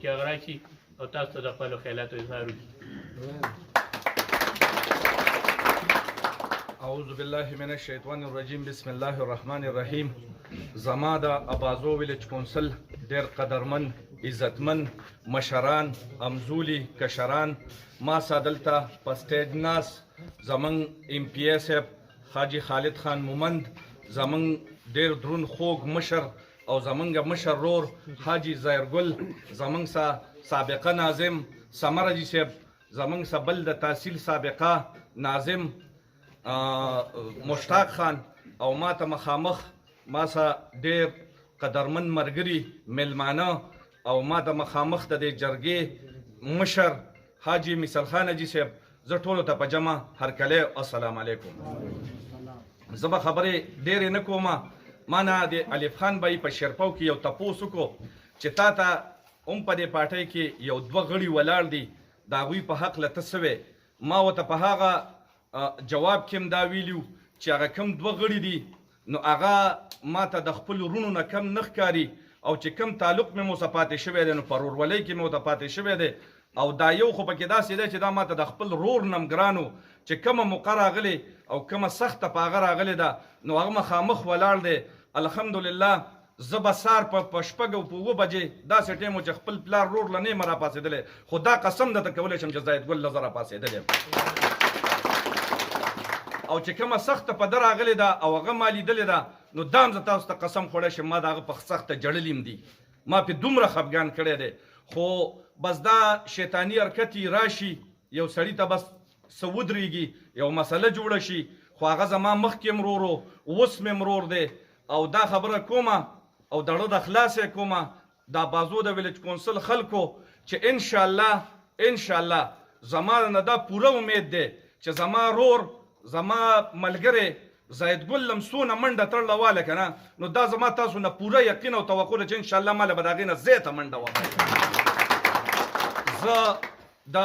چې هغه راشي او تاسو ته د خپلو خیالاتو اظهار وکړي. اعوذ بالله من الشیطان الرجیم. بسم الله الرحمن الرحیم. زما د ابازو ویلج کونسل ډېر قدرمن عزتمن مشران امزولي کشران ما سادلته په سټیج ناس زمون ایم پی ایس حاجی خالد خان مومند زمون ډېر درون خوږ مشر او زمونږ مشر رور حاجی ظاهرګل زمونږ سابقه ناظم سمرجي صاحب زمونږ بل د تحصیل سابقه ناظم مشتاق خان او ما ته مخامخ ما سره ډېر قدرمن ملګري میلمانه او ما د مخامخ د دې جرګې مشر حاجی مثال خان حاجي صاحب زه ټولو ته په جمع هرکلی السلام علیکم. زه به خبرې ډېرې نه کوم. ما نه د الف خان بهی په شیرپو کې یو تپوس وکړو چې تا ته هم په دې پارټۍ کې یو دوه غړي ولاړ دي د هغوی په هکله ته څه وې. ما ورته په هغه جواب کې هم دا ویلي چې هغه کوم دوه غړي دي نو هغه ما ته د خپلو وروڼو نه کم نه ښکاري او چې کوم تعلق مې مو سره پاتې شوی دی نو په ورورولۍ کې مې ورته پاتې شوی دی او دا یو خو پکې داسې دی چې دا ما ته د خپل رور نم ګرانو چې کومه موقع راغلې او کومه سخته په هغه راغلې ده نو هغه مخامخ ولاړ دی. الحمدلله زه به سهار په شپږ او په اووه بجې داسې ټایم و چې خپل پلار رور له نیمه راپاڅېدلی خو دا قسم درته کولی شم چې زاهدګل له زه راپاڅېدلی یم او چې کومه سخته په ده راغلې ده او هغه ما لیدلې ده نو دا هم زه تاسو ته قسم خوړی شم ما د هغه په سخته جړلي هم دي ما پې دومره خفګان کړی دی خو بس دا شیطاني حرکت راشي یو سړي ته بس څه ودرېږي یو مسله جوړه شي خو هغه زما مخکې مرور و اوس مې مرور دی او دا خبره کومه او د زړه د خلاصې کومه دا بازو د ویلج کونسل خلکو چې انشاءالله زما نه دا پوره امید دی چې زما رور زما ملګری زاهدګل لم څونه منډه تړله واله که نه نو دا زما تاسو نه پوره یقین او توقع ده چې انشاءالله ما له به د هغې نه زیاته منډه ووهل. زه د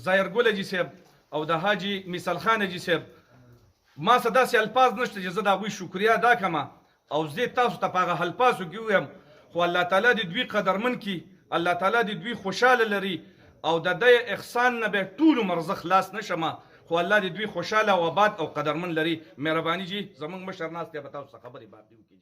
ظاهرګل حاجي صاحب او د حاجي مثال خان حاجي صاحب ما څه داسې الفاظ نشته چې زه د هغوی شکریه ادا کړم او زه تاسو ته په هغه الفاظو کې ووایم خو الله تعالی دې دوی قدرمن کړي الله تعالی دې دوی خوشحاله لري او د ده احسان نه به ټول عمر زه خلاص نه شم خو الله دې دوی خوشحاله او آباد او قدرمن لري. مهرباني جي زمونږ مشر ناست دی به تاسو څه خبرې باقي وکړي.